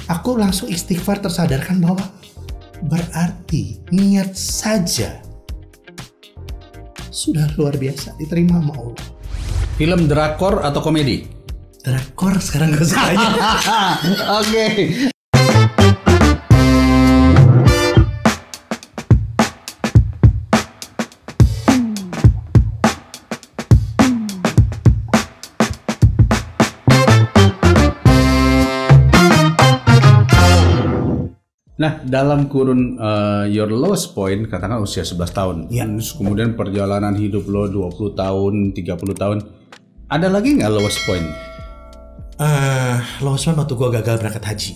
Aku langsung istighfar, tersadarkan bahwa berarti niat saja sudah luar biasa diterima sama Allah. Film drakor atau komedi? Drakor sekarang gak sukanya. Oke. Nah, dalam kurun your lowest point, katakan usia 11 tahun. Ya. Terus kemudian perjalanan hidup lo 20 tahun, 30 tahun. Ada lagi nggak lowest point? Lowest point waktu gue gagal berangkat haji.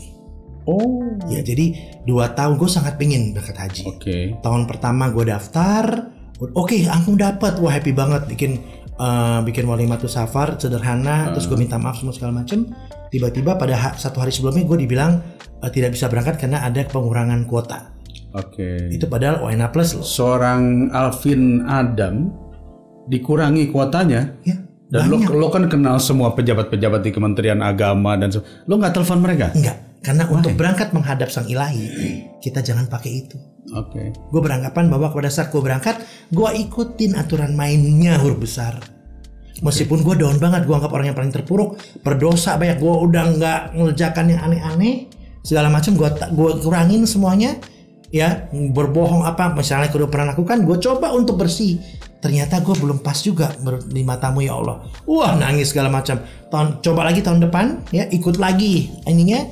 Oh. Ya, jadi 2 tahun gue sangat pengen berangkat haji. Oke. Tahun pertama gue daftar, oke, aku dapet, wah happy banget, bikin walimatus safar sederhana, terus gue minta maaf semua segala macem. Tiba-tiba pada 1 hari sebelumnya gue dibilang tidak bisa berangkat karena ada pengurangan kuota. Oke. Itu padahal ONA plus loh. Seorang Alvin Adam dikurangi kuotanya. Ya, dan banyak. lo kan kenal semua pejabat-pejabat di Kementerian Agama dan lo nggak telepon mereka? Enggak, karena untuk berangkat menghadap Sang Ilahi kita jangan pakai itu. Oke. Gue beranggapan bahwa pada saat gue berangkat, gue ikutin aturan mainnya huruf besar. Meskipun gue down banget, gue anggap orang yang paling terpuruk, berdosa banyak, gue udah nggak ngerjakan yang aneh-aneh, segala macam gue kurangin semuanya, ya berbohong apa, misalnya gue udah pernah lakukan, gue coba untuk bersih. Ternyata gue belum pas juga di matamu ya Allah. Wah, nangis segala macam. Coba lagi tahun depan, ya ikut lagi. Ininya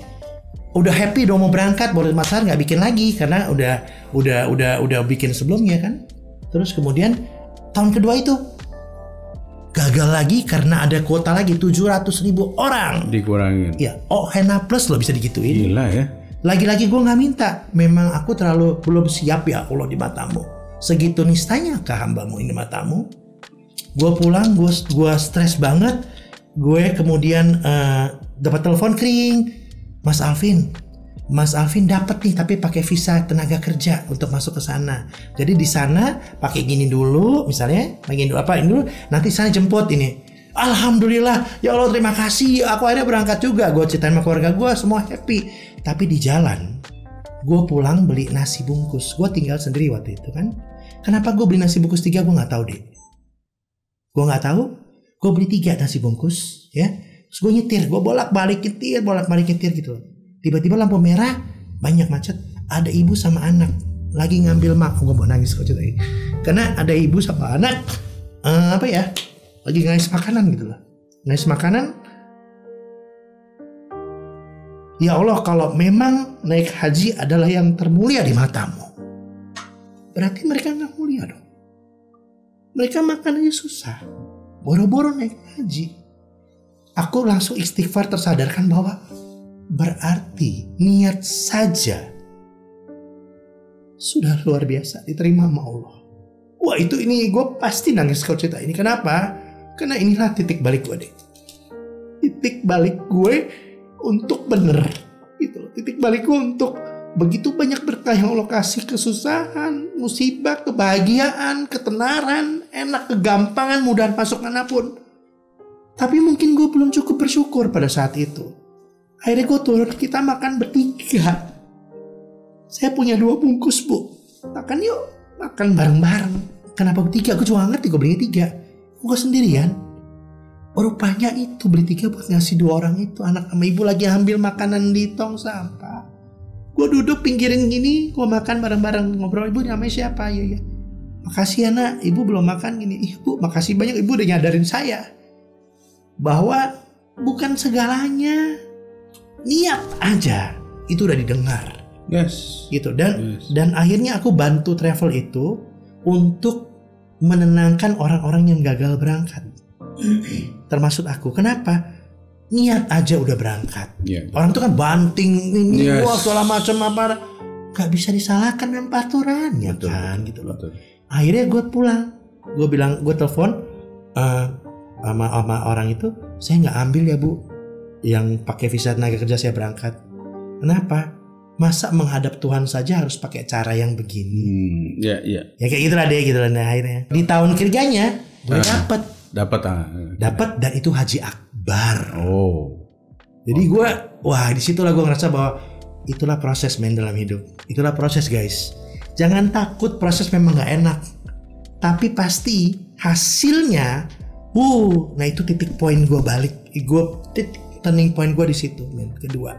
udah happy dong mau berangkat, boleh masalah nggak bikin lagi karena udah bikin sebelumnya kan. Terus kemudian tahun kedua itu gagal lagi karena ada kuota lagi 700.000 orang Dikurangin. ya. HENA plus loh bisa digituin. Gila ya. Lagi-lagi gue nggak minta, memang aku terlalu belum siap ya Allah di matamu. Segitu nistanya kah hambamu ini matamu. Gue pulang, gue stres banget. Gue kemudian dapat telepon kering, Mas Alvin dapat nih, tapi pakai visa tenaga kerja untuk masuk ke sana. Jadi di sana pakai gini dulu, misalnya pakai ini dulu, nanti sana jemput ini. Alhamdulillah, ya Allah terima kasih, aku akhirnya berangkat juga. Gue ceritain sama keluarga gue, semua happy. Tapi di jalan, gue pulang beli nasi bungkus. Gue tinggal sendiri waktu itu kan. Kenapa gue beli nasi bungkus 3 gue nggak tahu deh. Gue nggak tahu. Gue beli 3 nasi bungkus, ya. Terus gue nyetir, gue bolak-balik nyetir gitu. Tiba-tiba lampu merah, banyak macet. Ada ibu sama anak lagi ngambil gue mau nangis kok cerita ini. Karena ada ibu sama anak lagi ngais makanan gitu loh. Ngais makanan. Ya Allah, kalau memang naik haji adalah yang termulia di matamu, berarti mereka nggak mulia dong. Mereka makan aja susah, boro-boro naik haji. Aku langsung istighfar, tersadarkan bahwa berarti niat saja sudah luar biasa diterima sama Allah. Wah, ini gue pasti nangis kalau cerita ini. Kenapa? Karena inilah titik balik gue deh. Titik balik gue untuk bener gitu. Titik balik gue untuk begitu banyak berkah yang Allah kasih, kesusahan, musibah, kebahagiaan, ketenaran, enak, kegampangan, mudah masuk manapun. Tapi mungkin gue belum cukup bersyukur pada saat itu. Akhirnya gue turun, kita makan bertiga. Saya punya 2 bungkus, Bu. Makan yuk, makan bareng-bareng. Kenapa bertiga? Gue juga gak ngerti gue belinya 3. Gue sendirian. Rupanya itu beli 3 buat ngasih 2 orang itu. Anak sama ibu lagi ambil makanan di tong sampah. Gue duduk pinggirin gini, gue makan bareng-bareng. Ngobrol, ibu namanya siapa? Ya. Makasih ya nak, ibu belum makan gini. Ibu, makasih banyak, ibu udah nyadarin saya bahwa bukan segalanya, niat aja itu udah didengar. Yes. Gitu. Dan akhirnya aku bantu travel itu untuk menenangkan orang-orang yang gagal berangkat. Termasuk aku. Kenapa? Niat aja udah berangkat. Yeah. Orang itu kan banting ini, Yes. wah segala macam apa, gak bisa disalahkan dengan aturannya kan, gitu loh. Betul. Akhirnya gue pulang, gue telepon sama orang itu, saya nggak ambil ya Bu, yang pakai visa tenaga kerja saya berangkat. Kenapa? Masa menghadap Tuhan saja harus pakai cara yang begini? Ya kayak gitulah deh, nah, akhirnya di tahun ketiganya gue dapat dapat dan itu haji akbar. Oh. Jadi gue Wah, disitulah gue ngerasa bahwa itulah proses men dalam hidup. Itulah proses guys. Jangan takut, proses memang gak enak. Tapi pasti hasilnya, nah itu titik poin gue balik. Turning point gue di situ, men. Kedua.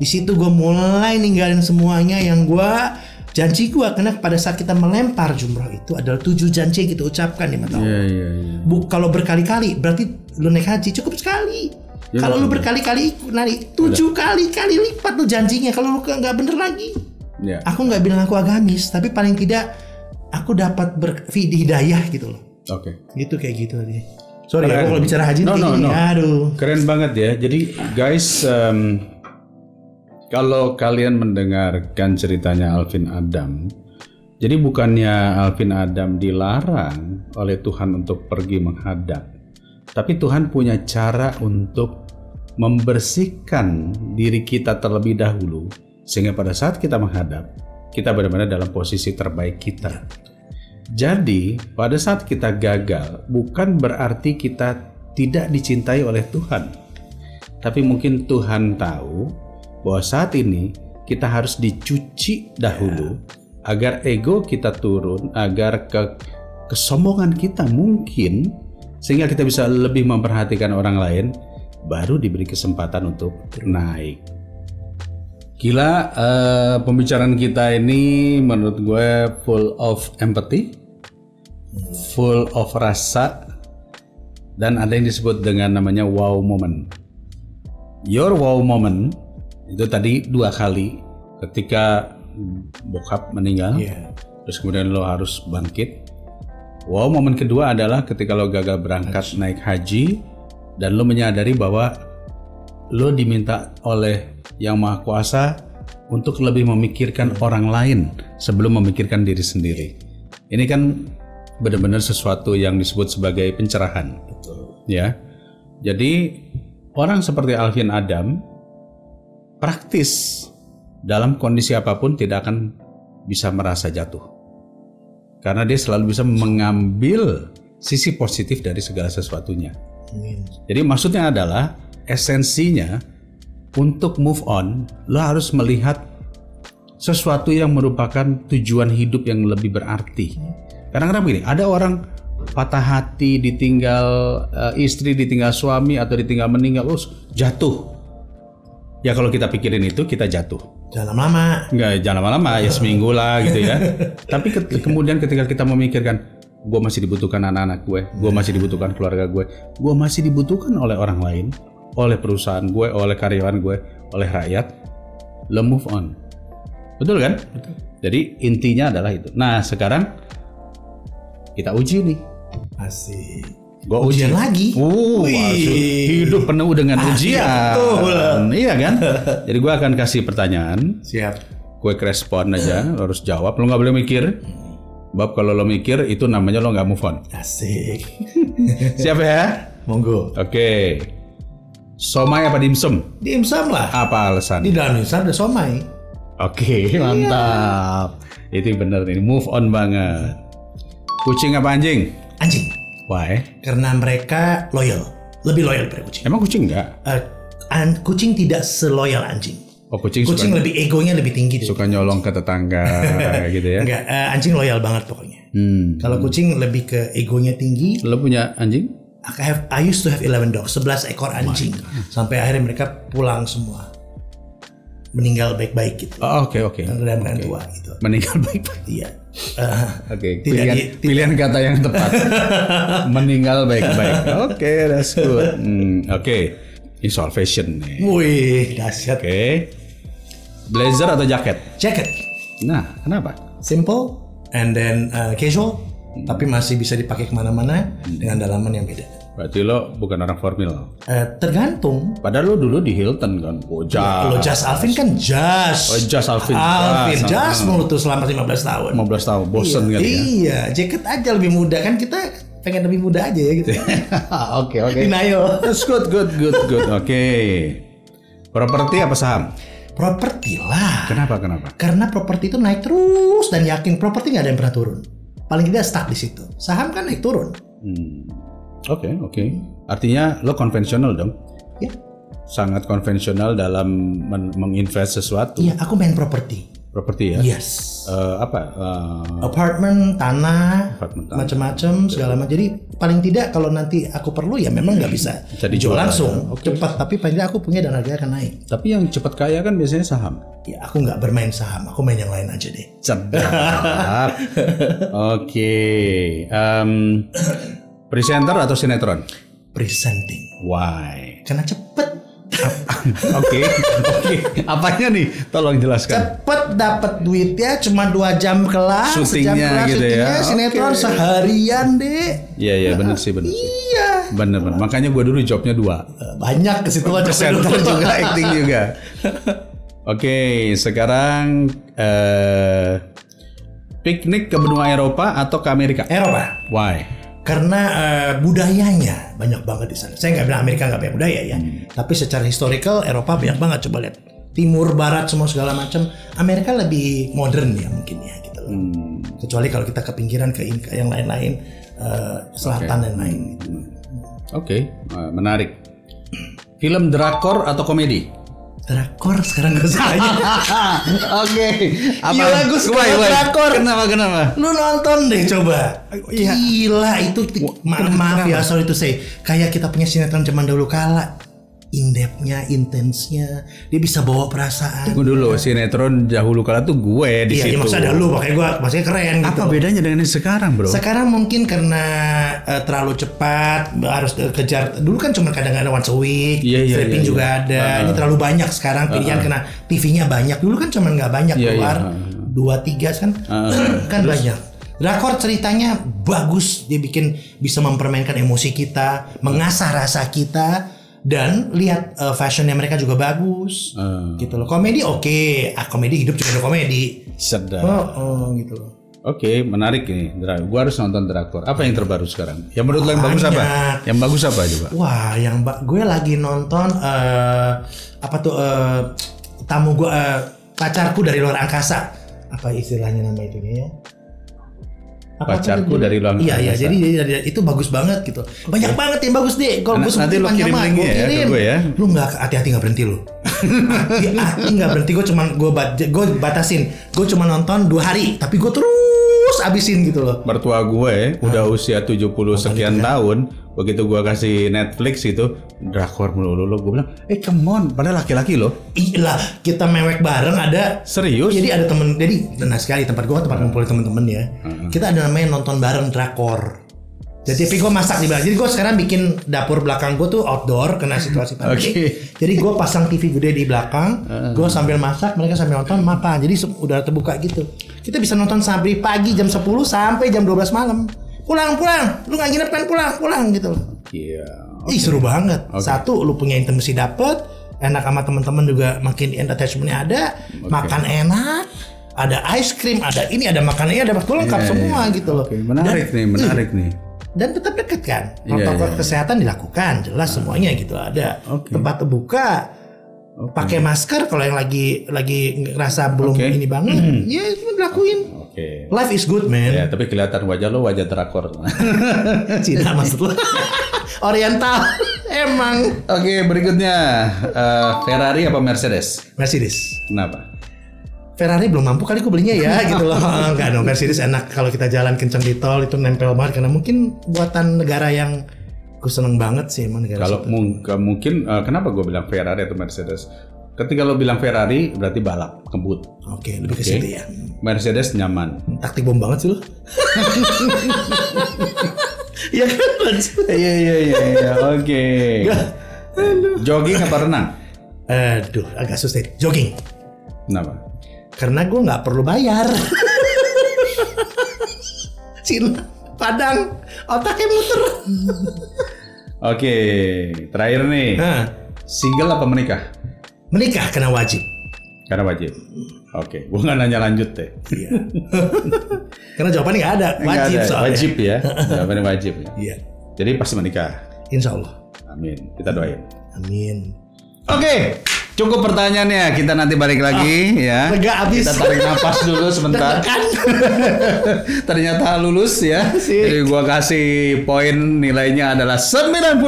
Di situ gue mulai ninggalin semuanya yang gue janji gue, karena pada saat kita melempar jumroh itu adalah 7 janji yang kita ucapkan di mata Allah. Kalau berkali-kali berarti lu naik haji cukup sekali. Kalau lu berkali-kali naik 7 kali lipat lu janjinya. Kalau lu nggak bener lagi. Aku nggak bilang aku agamis, tapi paling tidak aku dapat hidayah gitu loh. Gitu kayak gitu tadi. Sorry, aku kalau bicara haji no. Aduh. Keren banget ya. Jadi guys, kalau kalian mendengarkan ceritanya Alvin Adam, jadi bukannya Alvin Adam dilarang oleh Tuhan untuk pergi menghadap, tapi Tuhan punya cara untuk membersihkan diri kita terlebih dahulu, sehingga pada saat kita menghadap, kita benar-benar dalam posisi terbaik kita. Jadi pada saat kita gagal, bukan berarti kita tidak dicintai oleh Tuhan, tapi mungkin Tuhan tahu bahwa saat ini kita harus dicuci dahulu agar ego kita turun, agar kesombongan kita mungkin, sehingga kita bisa lebih memperhatikan orang lain, baru diberi kesempatan untuk naik. Gila, pembicaraan kita ini menurut gue full of empathy, full of rasa, dan ada yang disebut dengan namanya wow moment. Your wow moment itu tadi 2 kali ketika bokap meninggal, terus kemudian lo harus bangkit. Wow momen kedua adalah ketika lo gagal berangkat naik haji dan lo menyadari bahwa lo diminta oleh Yang Maha Kuasa untuk lebih memikirkan orang lain sebelum memikirkan diri sendiri. Ini kan benar-benar sesuatu yang disebut sebagai pencerahan. Ya. Jadi orang seperti Alvin Adam praktis dalam kondisi apapun tidak akan bisa merasa jatuh. Karena dia selalu bisa mengambil sisi positif dari segala sesuatunya. Jadi maksudnya adalah esensinya untuk move on, lo harus melihat sesuatu yang merupakan tujuan hidup yang lebih berarti. Kadang-kadang begini, ada orang patah hati, ditinggal istri, ditinggal suami, atau ditinggal meninggal, jatuh. Ya kalau kita pikirin itu, kita jatuh. Jangan lama. Enggak, jangan lama-lama, ya seminggu lah gitu ya. Tapi kemudian ketika kita memikirkan, gue masih dibutuhkan anak-anak gue masih dibutuhkan keluarga gue masih dibutuhkan oleh orang lain, oleh perusahaan gue, oleh karyawan gue, oleh rakyat, lo move on. Betul kan? Betul. Jadi intinya adalah itu. Nah sekarang kita uji nih. Asik. Gua ujian lagi. Hidup penuh dengan ujian. Betul. Iya kan? Jadi gue akan kasih pertanyaan. Siap. Quick respon aja, lo harus jawab. Lo nggak boleh mikir. Bab kalau lo mikir itu namanya lo nggak move on. Asik. Siap ya? Monggo. Oke. Somai apa dimsum? Dimsum lah. Apa alasan? Di dalam dimsum ada somai. Oke, mantap. Itu bener ini, move on banget. Kucing apa anjing? Anjing. Why? Karena mereka loyal, lebih loyal daripada kucing. Emang kucing enggak? Kucing tidak seloyal anjing. Oh, kucing suka, lebih egonya lebih tinggi. Suka nyolong ke tetangga gitu ya? Enggak, anjing loyal banget pokoknya. Kalau kucing lebih ke egonya tinggi. Lo punya anjing? I used to have 11 dogs, 11 ekor anjing. Sampai akhirnya mereka pulang semua. Meninggal baik-baik gitu. Oh, oke. Dengan tua gitu. Meninggal baik-baik. Iya. Oke. Pilihan kata yang tepat. Meninggal baik-baik. Oke, that's good. Oke. Ini soal fashion nih. Wih, dahsyat. Oke. Blazer atau jaket? Jaket. Nah, kenapa? Simple and then casual, tapi masih bisa dipakai kemana-mana dengan dalaman yang beda. Berarti lo bukan orang formal? Tergantung. Padahal lo dulu di Hilton kan? Kalau jas Alvin kan jas. Oh, jas Alvin. Jas mulu tuh selama 15 tahun. 15 tahun, bosen kan ya? Iya, jaket aja lebih muda kan, kita pengen lebih muda aja ya gitu. Oke. Denial. That's good. Oke. Properti apa saham? Properti lah. Kenapa? Karena properti itu naik terus dan yakin properti nggak ada yang pernah turun. Paling tidak stuck di situ. Saham kan naik turun. Oke. Artinya lo konvensional dong? Ya. sangat konvensional dalam menginvest sesuatu. Iya, aku main properti. Properti ya? Yes. Apartemen Apartemen, tanah, tanah. macam-macam segala macam. Jadi paling tidak kalau nanti aku perlu ya memang nggak bisa dijual langsung cepat, tapi paling tidak aku punya dan harganya akan naik. Tapi yang cepat kaya kan biasanya saham. Ya aku nggak bermain saham, aku main yang lain aja deh. Sedap. Oke. Presenter atau sinetron? Presenting. Why? Karena cepet. Oke. Apanya nih? Tolong jelaskan. Cepet dapat duitnya cuma 2 jam kelas. Syutingnya gitu ya. Sinetron seharian deh. Iya benar sih. Iya. Benar. Makanya gue dulu jobnya 2. Banyak ke situ aja. Presenter juga, acting juga. Oke, sekarang piknik ke benua Eropa atau ke Amerika? Eropa. Why? Karena budayanya banyak banget di sana. Saya nggak bilang Amerika nggak punya budaya ya, tapi secara historical Eropa banyak banget. Coba lihat Timur, Barat, semua segala macam. Amerika lebih modern ya mungkin ya gitu loh. Kecuali kalau kita ke pinggiran ke yang lain-lain, selatan dan lain. Oke, menarik. Film drakor atau komedi? Drakor sekarang gak usah. Oke. Gila gue suka drakor. Kenapa? Lu nonton deh coba. Gila itu maaf ya sorry to say. Kayak kita punya sinetron zaman dahulu kala. In-depth-nya, intensnya, dia bisa bawa perasaan. Tunggu dulu, sinetron dahulu kala tuh gue di situ. Iya, maksudnya dahulu, maksudnya keren gitu. Apa bedanya dengan yang sekarang, bro? Sekarang mungkin karena terlalu cepat, harus kejar. Dulu kan cuma kadang-kadang once a week, stripping juga ada. Ini terlalu banyak sekarang pilihan karena TV-nya banyak. Dulu kan cuma nggak banyak keluar, 2-3 kan, kan banyak. Drakor ceritanya bagus, dia bisa mempermainkan emosi kita, mengasah rasa kita. Dan lihat fashionnya mereka juga bagus, gitu loh. Komedi oke. Komedi hidup juga ada komedi. Sedap. Gitu loh. Oke, menarik ini. Gua harus nonton drakor. Apa yang terbaru sekarang? Yang menurut lo yang bagus apa? Yang bagus apa coba? Wah, gue lagi nonton tamu gue, pacarku dari luar angkasa. Apa istilahnya nama itu ya? Pacarku dari luar angkasa. Iya, jadi itu bagus banget gitu. Banyak banget yang bagus deh. Kalau gue nanti lo kirim linknya ya ke gue ya. Lu nggak hati-hati nggak berhenti lu. Hati-hati nggak berhenti. Gue batasin. Gue cuma nonton 2 hari, tapi gue terus abisin gitu loh. Mertua gue udah usia 70 sekian tahun. Begitu gue kasih Netflix itu drakor melulu, gue bilang, come on, padahal laki-laki loh. Iya, kita mewek bareng ada. Serius? Jadi ada temen, sekali tempat gue tempat ngumpulin temen-temen ya. Kita ada namanya nonton bareng drakor. Jadi tapi gue masak di belakang. Jadi gue sekarang bikin dapur belakang gue tuh outdoor kena situasi pandemi. Jadi gue pasang TV gede di belakang, gue sambil masak, mereka sambil nonton makan. Jadi udah terbuka gitu. Kita bisa nonton sampai pagi jam 10 sampai jam 12 malam. Pulang, lu nggak nginep kan pulang gitu loh. Iya. Ih seru banget. Satu, lu punya intimasi dapet, enak sama teman-teman juga, makin entertainmentnya ada, makan enak, ada ice cream, ada ini, ada makanannya, ada lengkap semua gitu loh. Menarik nih. Dan tetap dekat kan, protokol kesehatan dilakukan, jelas semuanya gitu. Ada tempat terbuka, pakai masker kalau yang lagi ngerasa belum ini banget, ya itu dilakuin. Life is good man. Ya, tapi kelihatan wajah lo wajah drakor. Cina maksud lo. Oriental emang. Oke, berikutnya Ferrari apa Mercedes? Mercedes. Kenapa? Ferrari belum mampu kali gue belinya ya gitu loh. Enggak dong, Mercedes enak kalau kita jalan kencang di tol itu nempel banget karena mungkin buatan negara yang gue seneng banget sih emang negara. Kalau mungkin kenapa gue bilang Ferrari atau Mercedes? Ketika lo bilang Ferrari berarti balap, kebut. Oke, lebih ke situ ya. Mercedes nyaman. Taktik bom banget sih lo. Iya kan? Iya. Oke. Jogging apa renang? Aduh, agak susah. Jogging. Kenapa? Karena gue nggak perlu bayar. Cina, Padang, otaknya muter. Oke, terakhir nih. Single apa menikah? Menikah karena wajib. Karena wajib. Oke, gue nggak nanya lanjut deh. Iya. Karena jawabannya nggak ada. Wajib soalnya. Wajib ya. Jawabannya wajib ya. Iya. Jadi pasti menikah. Insya Allah. Amin. Kita doain. Amin. Oke. Cukup pertanyaannya, kita nanti balik lagi ya. Lega abis. Kita tarik napas dulu sebentar. Ternyata lulus ya. Jadi gua kasih poin nilainya adalah 95.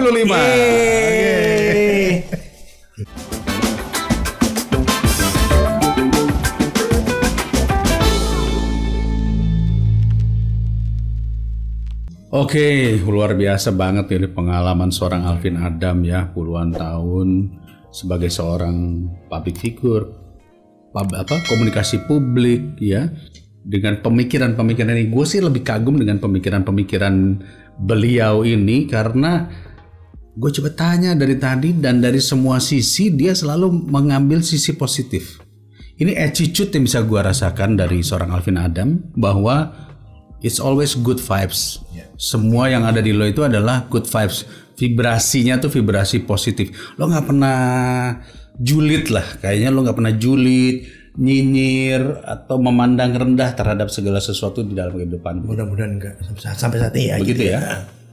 Oke, luar biasa banget ini pengalaman seorang Alvin Adam ya, puluhan tahun sebagai seorang public figure, komunikasi publik ya, dengan pemikiran-pemikiran ini. Gue sih lebih kagum dengan pemikiran-pemikiran beliau ini karena gue coba tanya dari tadi dan dari semua sisi dia selalu mengambil sisi positif. Ini attitude yang bisa gue rasakan dari seorang Alvin Adam bahwa it's always good vibes. Semua yang ada di lo itu adalah good vibes. Vibrasinya tuh vibrasi positif. Lo nggak pernah julid lah. Kayaknya lo nggak pernah julid, nyinyir atau memandang rendah terhadap segala sesuatu di dalam kehidupan. Mudah-mudahan enggak sampai saat ini ya. Begitu gitu ya.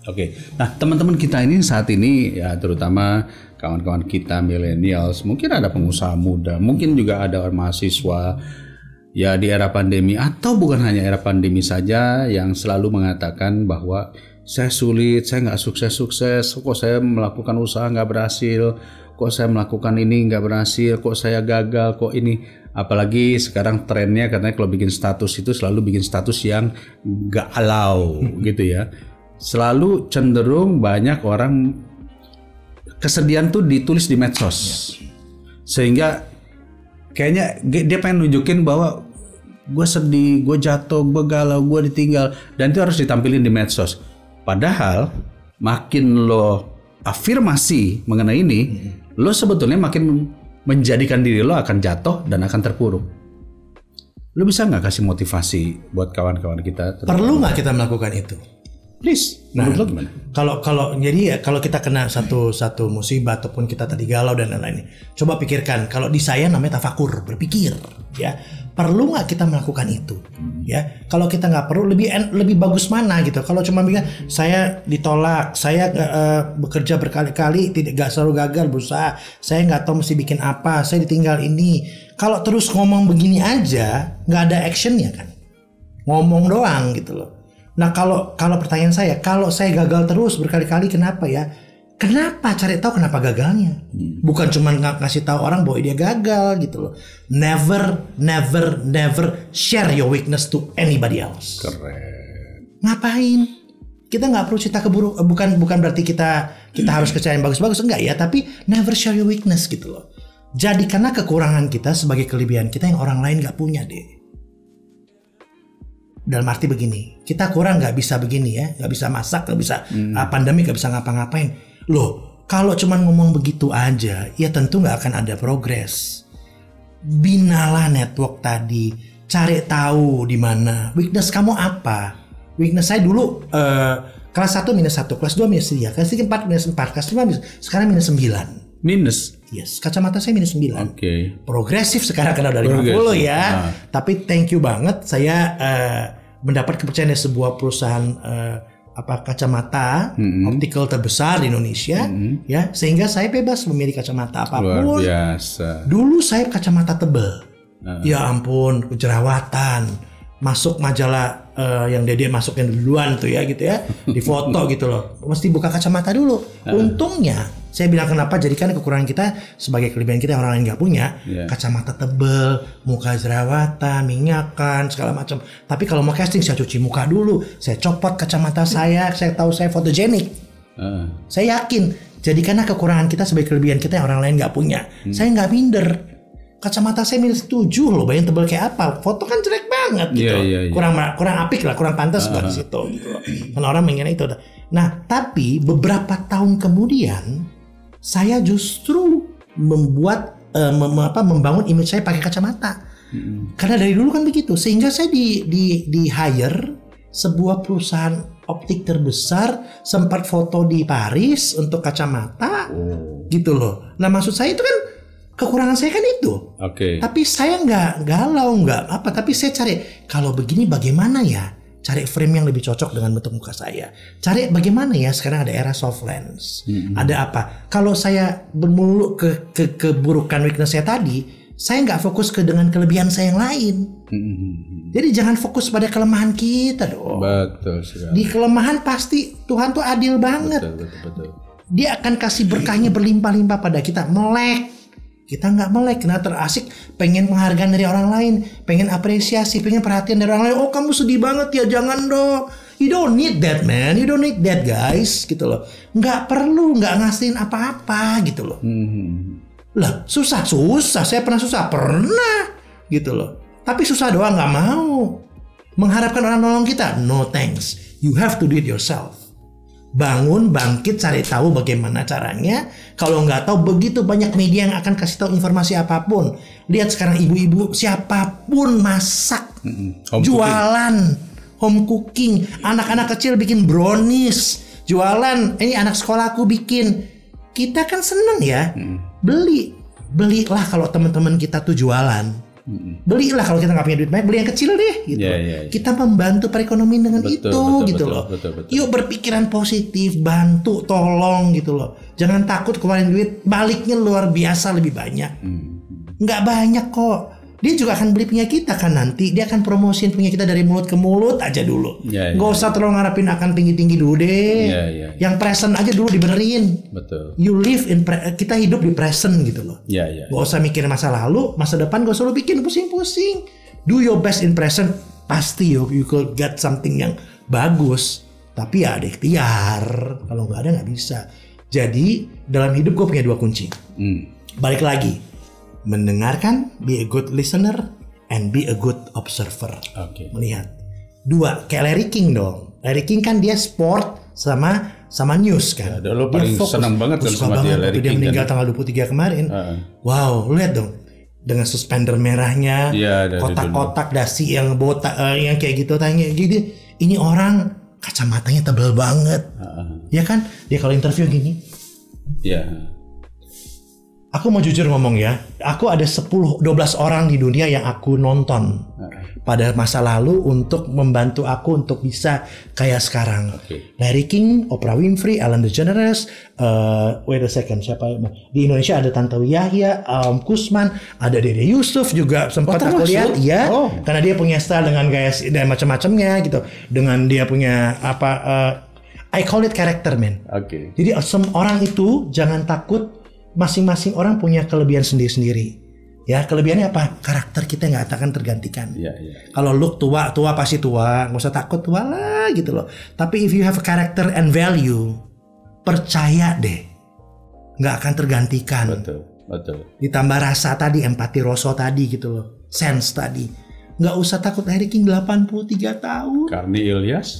Oke. Nah teman-teman kita ini saat ini ya terutama kawan-kawan kita millennials, mungkin ada pengusaha muda, mungkin juga ada mahasiswa. Ya di era pandemi atau bukan hanya era pandemi saja yang selalu mengatakan bahwa saya sulit, saya nggak sukses-sukses, kok saya melakukan usaha nggak berhasil, kok saya melakukan ini nggak berhasil, kok saya gagal, kok ini. Apalagi sekarang trennya katanya kalau bikin status itu selalu bikin status yang nggak allow gitu ya. Selalu cenderung banyak orang kesedihan tuh ditulis di medsos. Sehingga kayaknya dia pengen nunjukin bahwa gue sedih, gue jatuh, gue galau, gue ditinggal. Dan itu harus ditampilin di medsos. Padahal makin lo afirmasi mengenai ini, lo sebetulnya makin menjadikan diri lo akan jatuh dan akan terpuruk. Lo bisa nggak kasih motivasi buat kawan-kawan kita? Perlu nggak kita melakukan itu? Please, menurut lo gimana? Kalau kita kena satu musibah ataupun kita tadi galau dan lain-lain, coba pikirkan kalau di saya namanya tafakur, berpikir, ya perlu nggak kita melakukan itu, ya kalau kita nggak perlu lebih bagus mana gitu. Kalau cuma bilang saya ditolak, saya bekerja berkali-kali nggak selalu gagal berusaha, saya nggak tahu mesti bikin apa, saya ditinggal ini. Kalau terus ngomong begini aja, nggak ada actionnya kan, ngomong doang gitu loh. Nah kalau pertanyaan saya, kalau saya gagal terus berkali-kali kenapa ya? Kenapa? Cari tahu kenapa gagalnya. Bukan cuma ngasih tahu orang bahwa dia gagal gitu loh. Never share your weakness to anybody else. Keren. Ngapain? Kita nggak perlu cerita keburukan. Bukan berarti kita harus kerja yang bagus-bagus, enggak ya. Tapi never share your weakness gitu loh. Jadikanlah kekurangan kita sebagai kelebihan kita yang orang lain nggak punya deh. Dalam arti begini, kita kurang nggak bisa begini ya, nggak bisa masak, nggak bisa pandemi, nggak bisa ngapa-ngapain. Loh, kalau cuman ngomong begitu aja, ya tentu nggak akan ada progres. Binalah network tadi, cari tahu di mana weakness kamu apa. Weakness saya dulu kelas 1 -1, kelas 2 -3, kelas 3 4 -4, kelas 5 sekarang -9. Minus? Yes, kacamata saya -9. Oke. Progresif sekarang karena udah 50 ya. Tapi thank you banget saya mendapat kepercayaan dari sebuah perusahaan kacamata optical terbesar di Indonesia ya, sehingga saya bebas memilih kacamata apapun. Luar biasa. Dulu saya kacamata tebel. Ya ampun, jerawatan. Masuk majalah yang Dede masukin duluan tuh ya gitu ya, di foto gitu loh. Mesti buka kacamata dulu. Untungnya saya bilang kenapa jadikan kekurangan kita sebagai kelebihan kita yang orang lain nggak punya. Kacamata tebel, muka jerawatan, minyakan segala macam. Tapi kalau mau casting saya cuci muka dulu, saya copot kacamata saya tahu saya fotogenik. Saya yakin jadikanlah kekurangan kita sebagai kelebihan kita yang orang lain nggak punya. Saya nggak minder. Kacamata saya -7 loh, bayangin tebal kayak apa. Foto kan jelek banget gitu. Kurang apik lah, kurang pantas buat situ gitu loh. Karena orang mengira itu. Nah, tapi beberapa tahun kemudian saya justru membangun image saya pakai kacamata. Karena dari dulu kan begitu. Sehingga saya di hire sebuah perusahaan optik terbesar, sempat foto di Paris untuk kacamata. Gitu loh. Nah, maksud saya itu kan kekurangan saya kan itu. Tapi saya nggak galau, nggak apa. Tapi saya cari, kalau begini bagaimana ya? Cari frame yang lebih cocok dengan bentuk muka saya. Cari bagaimana ya, sekarang ada era soft lens. Ada apa? Kalau saya bermulu ke keburukan weakness saya tadi, saya nggak fokus dengan kelebihan saya yang lain. Jadi jangan fokus pada kelemahan kita dong. Betul sekali. Di kelemahan pasti Tuhan tuh adil banget. Betul. Dia akan kasih berkahnya berlimpah-limpah pada kita. Melek. Kita nggak melek, karena terasik pengen penghargaan dari orang lain, pengen apresiasi, pengen perhatian dari orang lain. Oh kamu sedih banget ya, jangan dong. You don't need that, man. You don't need that, guys, gitu loh. Nggak perlu, nggak ngasihin apa-apa, gitu loh. Lah, susah. Saya pernah susah, pernah, gitu loh. Tapi susah doang, nggak mau. Mengharapkan orang nolong kita, no thanks. You have to do it yourself. Bangun, bangkit, cari tahu bagaimana caranya. Kalau nggak tahu, begitu banyak media yang akan kasih tahu informasi apapun. Lihat sekarang ibu-ibu, siapapun masak, jualan, home cooking. Anak-anak kecil bikin brownies, jualan. Ini anak sekolahku bikin. Kita kan seneng ya, belilah kalau teman-teman kita tuh jualan. Belilah kalau kita nggak punya duit banyak, beli yang kecil deh gitu. Kita membantu perekonomian dengan betul, betul. Yuk berpikiran positif, bantu, tolong gitu loh. Jangan takut keluarin duit, baliknya luar biasa lebih banyak. Nggak banyak kok. Dia juga akan beli punya kita kan nanti. Dia akan promosiin punya kita dari mulut ke mulut aja dulu. Nggak usah terlalu ngarapin akan tinggi-tinggi dulu deh. Yang present aja dulu dibenerin. Betul. You live in kita hidup di present gitu loh. Nggak usah mikirin masa lalu, masa depan gak usah lu bikin pusing-pusing. Do your best in present. Pasti you could get something yang bagus. Tapi ya ada ikhtiar. Kalau nggak ada nggak bisa. Jadi dalam hidup gue punya 2 kunci. Balik lagi. Mendengarkan, be a good listener, and be a good observer. Melihat. 2, kayak Larry King dong. Larry King kan dia sport sama news kan. Lo paling senang banget kan sama dia Larry King. Dia meninggal tanggal 23 kemarin. Wow, lihat dong. Dengan suspender merahnya, kotak-kotak dasi yang botak, yang kayak gitu tanya. Jadi ini orang kacamatanya tebal banget. Ya kan? Dia kalau interview gini. Aku mau jujur ngomong ya, aku ada 10-12 orang di dunia yang aku nonton pada masa lalu untuk membantu aku untuk bisa kayak sekarang. Larry King, Oprah Winfrey, Ellen DeGeneres, wait a second, siapa di Indonesia ada Tante Yahya, Kusman, ada Dede Yusuf juga sempat aku lihat, ya, karena dia punya style dengan gaya dan macam-macamnya gitu, dengan dia punya apa, I call it character man. Jadi orang itu jangan takut. Masing-masing orang punya kelebihan sendiri-sendiri. Ya, kelebihannya apa? Karakter kita nggak akan tergantikan. Kalau look tua pasti tua, nggak usah takut tua lah gitu loh. Tapi if you have a character and value, percaya deh, nggak akan tergantikan. Betul. Ditambah rasa tadi, empati rasa tadi gitu loh, sense tadi. Nggak usah takut. Larry King 83 tahun. Karni Ilyas.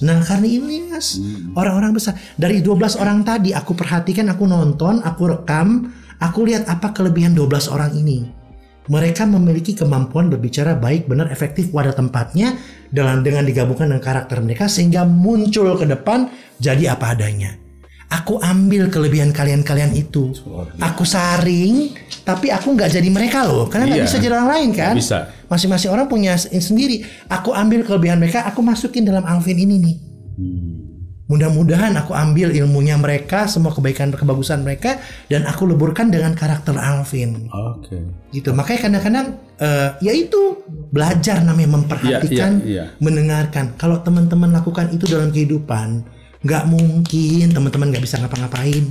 Orang-orang besar. Dari 12 orang tadi aku perhatikan, aku nonton, aku rekam. Aku lihat apa kelebihan 12 orang ini. Mereka memiliki kemampuan berbicara baik, benar, efektif pada tempatnya dengan digabungkan dengan karakter mereka sehingga muncul ke depan jadi apa adanya. Aku ambil kelebihan kalian itu. Aku saring, tapi aku nggak jadi mereka loh. Karena nggak bisa jadi orang lain kan. Bisa. Masing-masing orang punya sendiri. Aku ambil kelebihan mereka, aku masukin dalam Alvin ini nih. Mudah-mudahan aku ambil ilmunya mereka, semua kebagusan mereka, dan aku leburkan dengan karakter Alvin. Gitu. Makanya kadang-kadang ya itu belajar namanya memperhatikan, mendengarkan. Kalau teman-teman lakukan itu dalam kehidupan, nggak mungkin teman-teman nggak bisa ngapa-ngapain.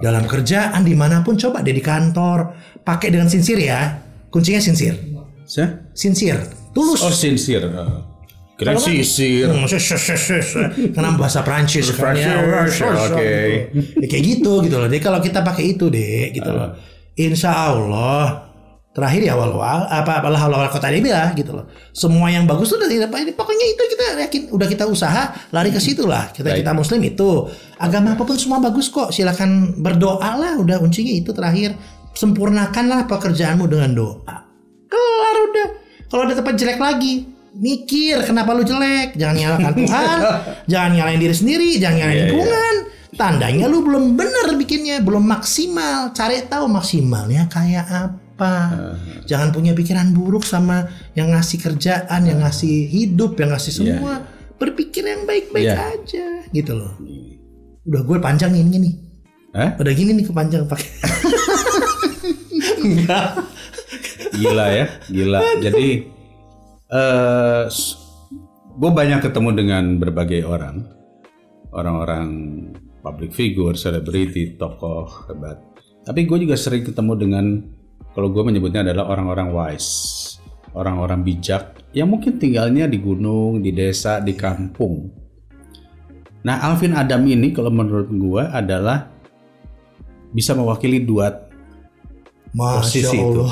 Dalam kerjaan dimanapun, coba deh di kantor, pakai dengan sincere ya. Kuncinya sincere. Sincere, tulus. Sincere. Kira sisir. Karena bahasa Prancis kan ya. Kayak gitu loh. Jadi kalau kita pakai itu deh gitu loh. Insya Allah terakhir ya awal kota dia bilang gitu loh. Semua yang bagus tuh udah pokoknya itu kita yakin udah kita usaha lari ke situ lah. Kita Muslim itu agama apapun semua bagus kok. Silakan berdoa lah. Udah kuncinya itu terakhir. Sempurnakanlah pekerjaanmu dengan doa. Kelar udah. Kalau ada tempat jelek lagi, mikir kenapa lu jelek. Jangan nyalakan Tuhan, jangan nyalain diri sendiri, jangan nyalain lingkungan. Tandanya lu belum bener bikinnya, belum maksimal. Cari tahu maksimalnya kayak apa. Jangan punya pikiran buruk sama yang ngasih kerjaan, yang ngasih hidup, yang ngasih semua. Berpikir yang baik-baik aja, gitu loh. Udah gue panjang ini nih. Udah gini nih kepanjang pakai. Enggak. Gila. Jadi gue banyak ketemu dengan berbagai orang-orang public figure, selebriti, tokoh hebat. Tapi gue juga sering ketemu dengan, kalau gue menyebutnya adalah orang-orang wise, orang-orang bijak yang mungkin tinggalnya di gunung, di desa, di kampung. Nah, Alvin Adam ini kalau menurut gue adalah bisa mewakili dua posisi itu.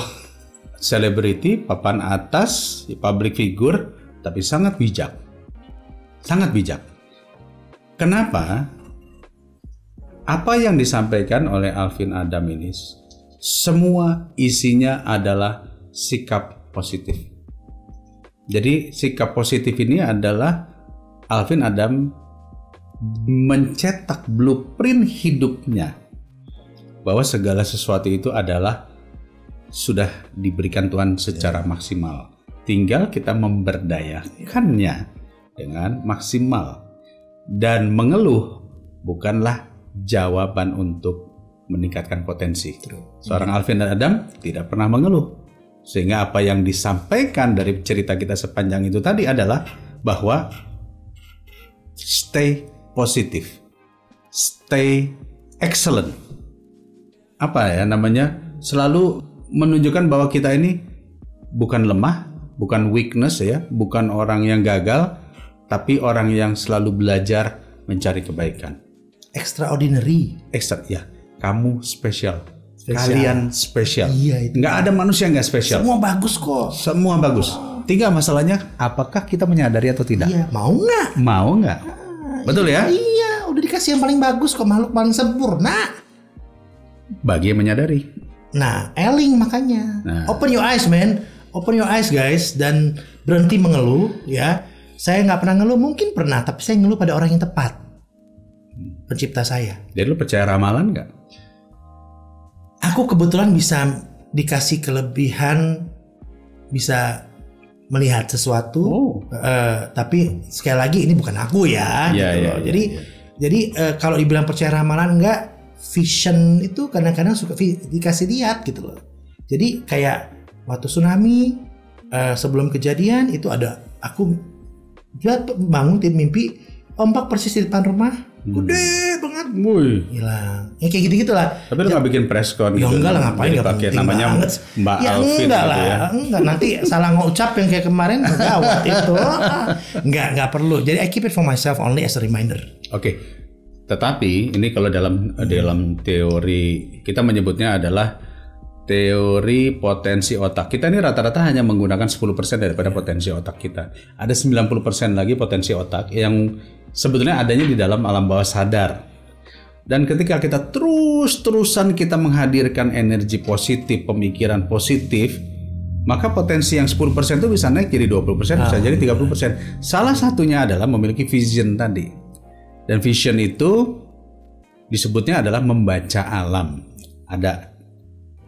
Selebriti, papan atas, public figure, tapi sangat bijak. Sangat bijak. Kenapa? Apa yang disampaikan oleh Alvin Adam ini semua isinya adalah sikap positif. Jadi sikap positif ini adalah Alvin Adam mencetak blueprint hidupnya bahwa segala sesuatu itu adalah sudah diberikan Tuhan secara maksimal. Tinggal kita memberdayakannya dengan maksimal. Dan mengeluh bukanlah jawaban untuk meningkatkan potensi. Seorang Alvin Adam tidak pernah mengeluh. Sehingga apa yang disampaikan dari cerita kita sepanjang itu tadi adalah bahwa stay positif, stay excellent. Apa ya namanya? Selalu menunjukkan bahwa kita ini bukan lemah, bukan weakness ya, bukan orang yang gagal, tapi orang yang selalu belajar mencari kebaikan. Extraordinary. Ya, kamu spesial. Kalian spesial. Iya, itu. Nggak ada manusia nggak spesial. Semua bagus kok. Semua bagus. Tinggal masalahnya, apakah kita menyadari atau tidak? Iya, mau nggak? Mau nggak? Betul ya? Iya, udah dikasih yang paling bagus kok, makhluk paling sempurna. Bagi yang menyadari. Nah, eling makanya. Open your eyes, man. Open your eyes, guys, dan berhenti mengeluh. Ya, saya nggak pernah ngeluh, mungkin pernah, tapi saya ngeluh pada orang yang tepat. Pencipta saya. Jadi lu percaya ramalan nggak? Aku kebetulan bisa dikasih kelebihan, bisa melihat sesuatu, tapi sekali lagi ini bukan aku ya. Jadi kalau dibilang percaya ramalan enggak, vision itu kadang-kadang suka dikasih lihat gitu loh. Jadi kayak waktu tsunami sebelum kejadian itu ada aku bangun mimpi ombak persis di depan rumah, gede banget, hilang. Ya kayak gitu lah. Tapi lu nggak bikin press con ya gitu? Enggak lah, ngapain? Nggak penting namanya banget. Mbak ya Alvin enggak gitu lah, ya? Enggak, nanti salah ngucap yang kayak kemarin gawat itu. Enggak perlu. Jadi I keep it for myself only as a reminder. Oke. Tetapi ini kalau dalam teori kita menyebutnya adalah teori potensi otak. Kita ini rata-rata hanya menggunakan 10% daripada potensi otak kita. Ada 90% lagi potensi otak yang sebetulnya adanya di dalam alam bawah sadar. Dan ketika kita terus-terusan kita menghadirkan energi positif, pemikiran positif, maka potensi yang 10% itu bisa naik jadi 20%, bisa jadi 30%. Salah satunya adalah memiliki vision tadi. Dan vision itu disebutnya adalah membaca alam. Ada,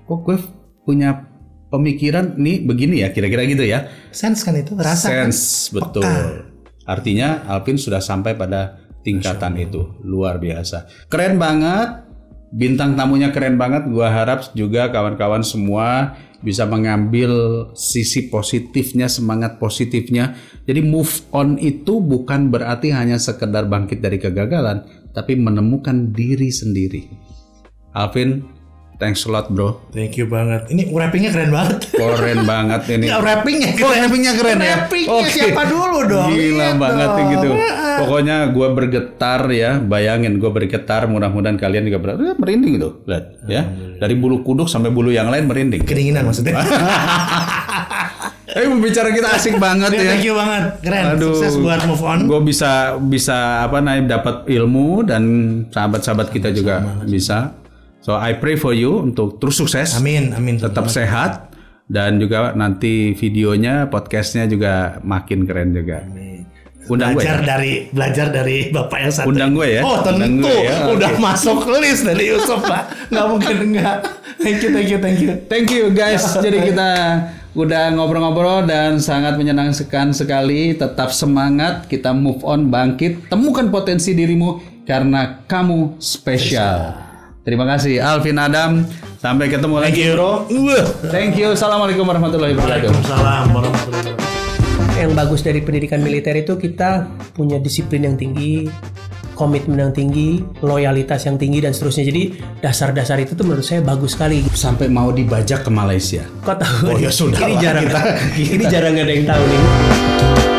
kok gue punya pemikiran nih begini ya, kira-kira gitu ya. Sense kan itu, rasa sense, kan? Betul. Artinya Alvin sudah sampai pada tingkatan itu. Luar biasa. Keren banget. Bintang tamunya keren banget. Gua harap juga kawan-kawan semua bisa mengambil sisi positifnya, semangat positifnya. Jadi move on itu bukan berarti hanya sekedar bangkit dari kegagalan, tapi menemukan diri sendiri. Alvin, thanks a lot bro. Thank you banget. Ini rappingnya keren banget. Keren banget ini. Rappingnya keren. Rappingnya keren ya. Rappingnya siapa dulu dong? Gila banget gitu. Pokoknya gue bergetar ya. Bayangin gue bergetar. Mudah-mudahan kalian juga merinding gitu. Lihat ya. Dari bulu kuduk sampai bulu yang lain merinding. Kedinginan maksudnya. Pembicara kita asik banget ya. Thank you banget. Keren. Aduh, sukses buat move on. Gue bisa dapat ilmu dan sahabat-sahabat kita juga bisa. So I pray for you untuk terus sukses. Amin. Tetap sehat dan juga nanti videonya, podcastnya juga makin keren juga. Amin. Undang Belajar dari Bapak yang satu. Undang gue ya. Oh tentu. Ya. Udah masuk list dari Yusuf Pak. Nggak mungkin enggak. Thank you guys. Jadi kita udah ngobrol-ngobrol dan sangat menyenangkan sekali. Tetap semangat. Kita move on, bangkit. Temukan potensi dirimu karena kamu spesial. Terima kasih Alvin Adam. Sampai ketemu lagi bro. Thank you. Assalamualaikum warahmatullahi wabarakatuh. Waalaikumsalam warahmatullahi wabarakatuh. Yang bagus dari pendidikan militer itu kita punya disiplin yang tinggi, komitmen yang tinggi, loyalitas yang tinggi dan seterusnya. Jadi dasar-dasar itu tuh menurut saya bagus sekali. Sampai mau dibajak ke Malaysia. Kok tahu? Oh ya sudah. Ini jarang ada yang tahu nih.